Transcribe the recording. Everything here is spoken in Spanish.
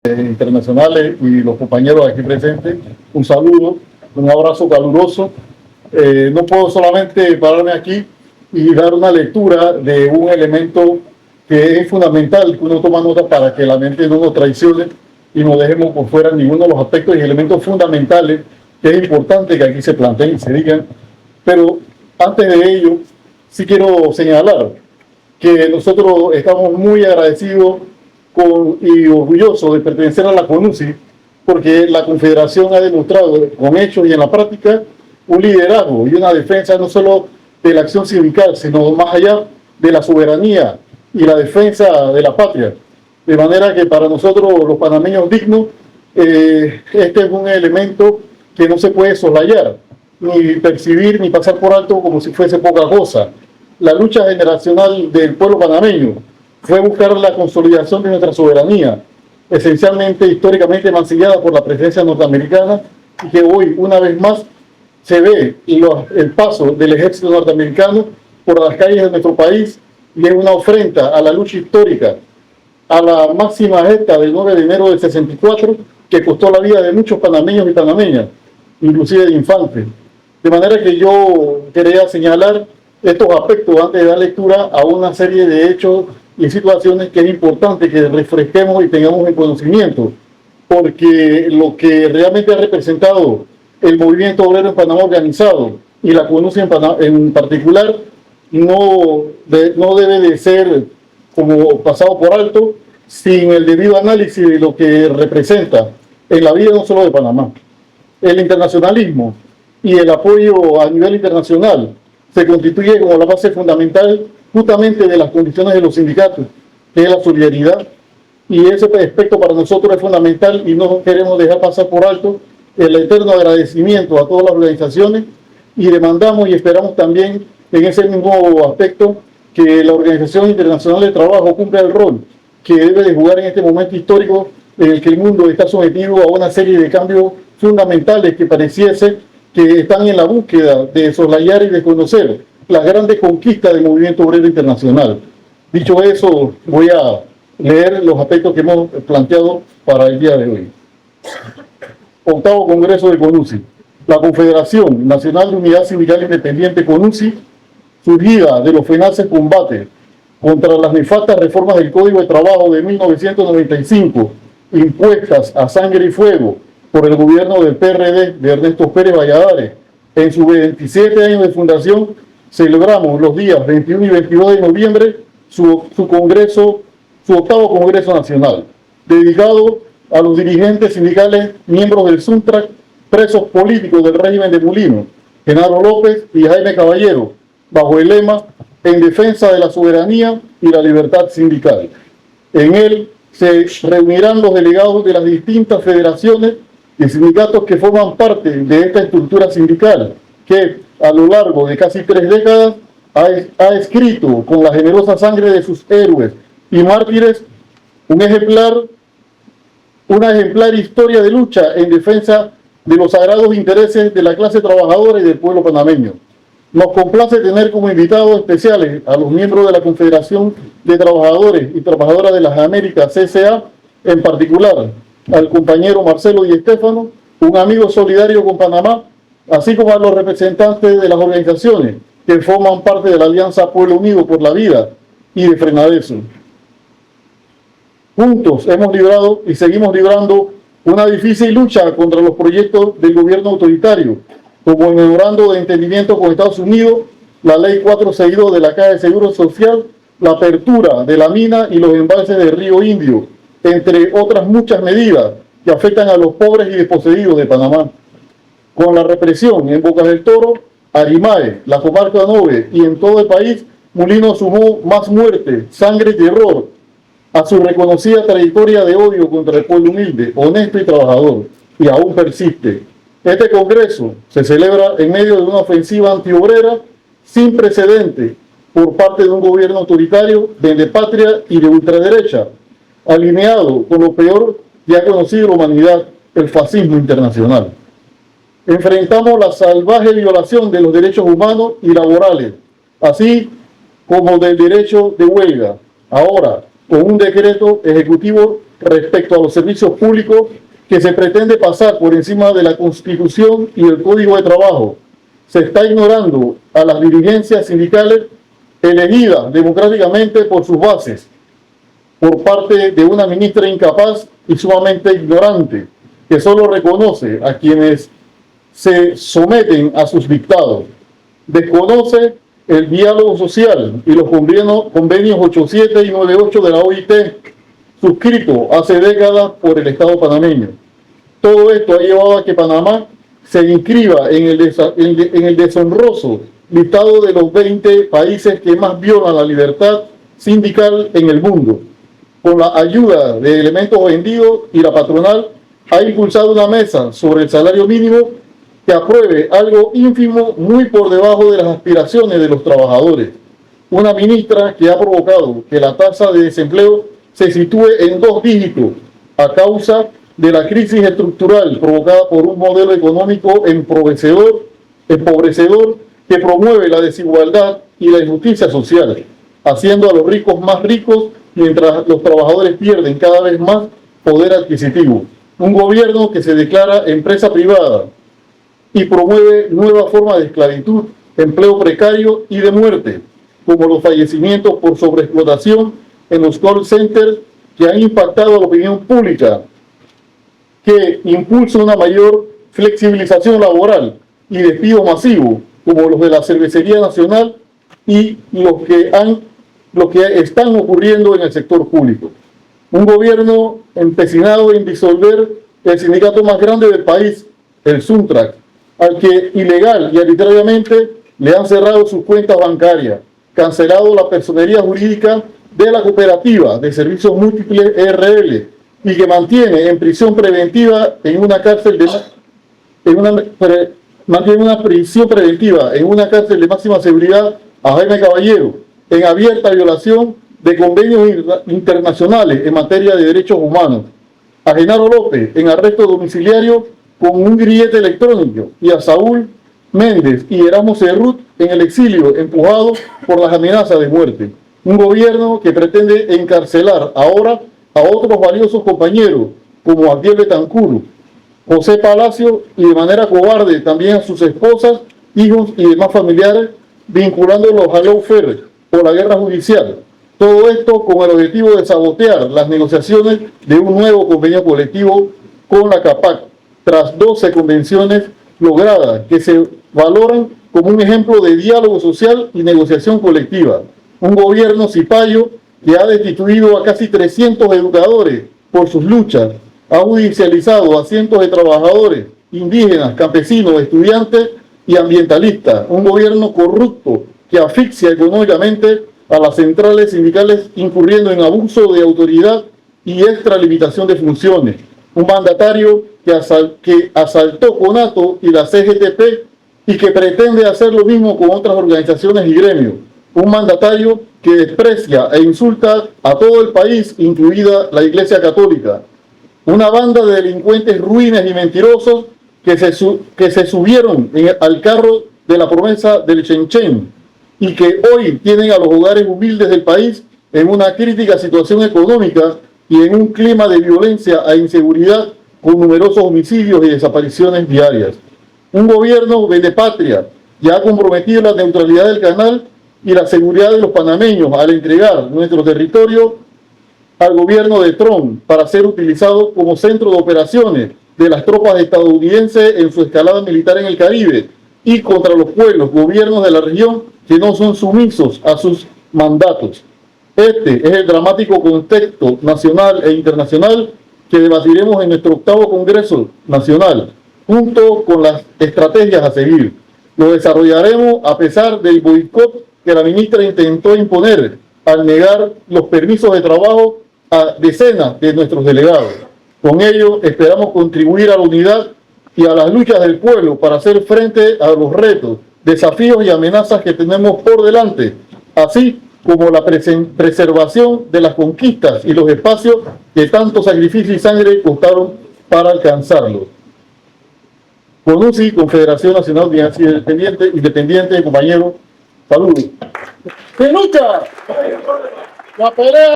internacionales y los compañeros aquí presentes, un saludo, un abrazo caluroso. No puedo solamente pararme aquí y dar una lectura de un elemento que es fundamental que uno toma nota para que la mente no nos traicione y no dejemos por fuera ninguno de los aspectos y elementos fundamentales que es importante que aquí se planteen y se digan. Pero antes de ello, sí quiero señalar que nosotros estamos muy agradecidos y orgullosos de pertenecer a la CONUCI, porque la Confederación ha demostrado con hechos y en la práctica un liderazgo y una defensa no solo de la acción sindical, sino más allá de la soberanía y la defensa de la patria. De manera que para nosotros, los panameños dignos, este es un elemento que no se puede soslayar, ni percibir, ni pasar por alto como si fuese poca cosa. La lucha generacional del pueblo panameño fue buscar la consolidación de nuestra soberanía, esencialmente históricamente mancillada por la presencia norteamericana, y que hoy, una vez más, se ve el paso del ejército norteamericano por las calles de nuestro país, y es una ofrenda a la lucha histórica, a la máxima gesta del 9 de enero del 64, que costó la vida de muchos panameños y panameñas, inclusive de infantes. De manera que yo quería señalar estos aspectos antes de dar lectura a una serie de hechos y situaciones que es importante que refresquemos y tengamos en conocimiento, porque lo que realmente ha representado el movimiento obrero en Panamá organizado y la CONUCI en particular no debe de ser como pasado por alto sin el debido análisis de lo que representa en la vida no solo de Panamá. El internacionalismo y el apoyo a nivel internacional se constituye como la base fundamental justamente de las condiciones de los sindicatos, que es la solidaridad, y ese aspecto para nosotros es fundamental y no queremos dejar pasar por alto el eterno agradecimiento a todas las organizaciones, y demandamos y esperamos también en ese mismo aspecto que la Organización Internacional del Trabajo cumpla el rol que debe de jugar en este momento histórico en el que el mundo está sometido a una serie de cambios fundamentales que pareciese que están en la búsqueda de soslayar y de conocer las grandes conquistas del movimiento obrero internacional. Dicho eso, voy a leer los aspectos que hemos planteado para el día de hoy. Octavo Congreso de CONUCI. La Confederación Nacional de Unidad Sindical Independiente CONUCI, surgida de los fenaces combates contra las nefastas reformas del Código de Trabajo de 1995, impuestas a sangre y fuego por el gobierno del PRD de Ernesto Pérez Valladares, en sus 27 años de fundación, celebramos los días 21 y 22 de noviembre su octavo Congreso Nacional, dedicado a los dirigentes sindicales, miembros del SUNTRAC, presos políticos del régimen de Mulino, Genaro López y Jaime Caballero, bajo el lema "En defensa de la soberanía y la libertad sindical". En él se reunirán los delegados de las distintas federaciones y sindicatos que forman parte de esta estructura sindical, que a lo largo de casi 3 décadas ha escrito con la generosa sangre de sus héroes y mártires una ejemplar historia de lucha en defensa de los sagrados intereses de la clase trabajadora y del pueblo panameño. Nos complace tener como invitados especiales a los miembros de la Confederación de Trabajadores y Trabajadoras de las Américas, CSA, en particular al compañero Marcelo Di Stéfano, un amigo solidario con Panamá, así como a los representantes de las organizaciones que forman parte de la Alianza Pueblo Unido por la Vida y de Frenadeso. Juntos hemos librado y seguimos librando una difícil lucha contra los proyectos del gobierno autoritario, como el memorando de entendimiento con Estados Unidos, la Ley 462 de la Caja de Seguro Social, la apertura de la mina y los embalses del Río Indio, entre otras muchas medidas que afectan a los pobres y desposeídos de Panamá. Con la represión en Bocas del Toro, Arimae, la comarca Nove y en todo el país, Mulino sumó más muerte, sangre y terror a su reconocida trayectoria de odio contra el pueblo humilde, honesto y trabajador, y aún persiste. Este Congreso se celebra en medio de una ofensiva antiobrera sin precedente por parte de un gobierno autoritario, de patria y de ultraderecha, alineado con lo peor que ha conocido la humanidad, el fascismo internacional. Enfrentamos la salvaje violación de los derechos humanos y laborales, así como del derecho de huelga. Ahora, con un decreto ejecutivo respecto a los servicios públicos que se pretende pasar por encima de la Constitución y el Código de Trabajo. Se está ignorando a las dirigencias sindicales elegidas democráticamente por sus bases, por parte de una ministra incapaz y sumamente ignorante, que solo reconoce a quienes se someten a sus dictados. Desconoce el diálogo social y los convenios 87 y 98 de la OIT, suscritos hace décadas por el Estado panameño. Todo esto ha llevado a que Panamá se inscriba en el deshonroso listado de los 20 países que más violan la libertad sindical en el mundo. Con la ayuda de elementos vendidos y la patronal ha impulsado una mesa sobre el salario mínimo que apruebe algo ínfimo muy por debajo de las aspiraciones de los trabajadores. Una ministra que ha provocado que la tasa de desempleo se sitúe en 2 dígitos a causa de la crisis estructural provocada por un modelo económico empobrecedor que promueve la desigualdad y la injusticia social, haciendo a los ricos más ricos mientras los trabajadores pierden cada vez más poder adquisitivo. Un gobierno que se declara empresa privada y promueve nuevas formas de esclavitud, empleo precario y de muerte, como los fallecimientos por sobreexplotación en los call centers que han impactado a la opinión pública, que impulsa una mayor flexibilización laboral y despidos masivos, como los de la Cervecería Nacional y los que están ocurriendo en el sector público. Un gobierno empecinado en disolver el sindicato más grande del país, el Suntrac, al que ilegal y arbitrariamente le han cerrado sus cuentas bancarias, cancelado la personería jurídica de la cooperativa de servicios múltiples ERL y que mantiene en prisión preventiva en una cárcel de máxima seguridad a Jaime Caballero, en abierta violación de convenios internacionales en materia de derechos humanos, a Genaro López en arresto domiciliario con un grillete electrónico y a Saúl Méndez y Erasmo Cerrut en el exilio empujados por las amenazas de muerte. Un gobierno que pretende encarcelar ahora a otros valiosos compañeros como Abdiel Betancur, José Palacio y de manera cobarde también a sus esposas, hijos y demás familiares, vinculándolos a lawfare o la guerra judicial. Todo esto con el objetivo de sabotear las negociaciones de un nuevo convenio colectivo con la CAPAC, tras 12 convenciones logradas que se valoran como un ejemplo de diálogo social y negociación colectiva. Un gobierno cipayo que ha destituido a casi 300 educadores por sus luchas, ha judicializado a cientos de trabajadores, indígenas, campesinos, estudiantes y ambientalistas. Un gobierno corrupto que asfixia económicamente a las centrales sindicales incurriendo en abuso de autoridad y extralimitación de funciones. Un mandatario que asaltó CONATO y la CGTP y que pretende hacer lo mismo con otras organizaciones y gremios. Un mandatario que desprecia e insulta a todo el país, incluida la Iglesia Católica. Una banda de delincuentes ruines y mentirosos que se subieron al carro de la promesa del Chenchen y que hoy tienen a los hogares humildes del país en una crítica situación económica y en un clima de violencia e inseguridad con numerosos homicidios y desapariciones diarias. Un gobierno vendepatria que ha comprometido la neutralidad del canal y la seguridad de los panameños al entregar nuestro territorio al gobierno de Trump para ser utilizado como centro de operaciones de las tropas estadounidenses en su escalada militar en el Caribe y contra los pueblos, gobiernos de la región que no son sumisos a sus mandatos. Este es el dramático contexto nacional e internacional que debatiremos en nuestro 8º Congreso Nacional, junto con las estrategias a seguir. Lo desarrollaremos a pesar del boicot que la ministra intentó imponer al negar los permisos de trabajo a decenas de nuestros delegados. Con ello esperamos contribuir a la unidad y a las luchas del pueblo para hacer frente a los retos, desafíos y amenazas que tenemos por delante, así como la preservación de las conquistas y los espacios que tanto sacrificio y sangre costaron para alcanzarlos. CONUSI, Confederación Nacional de Independiente, compañeros, saludos. ¡Se lucha! La pelea.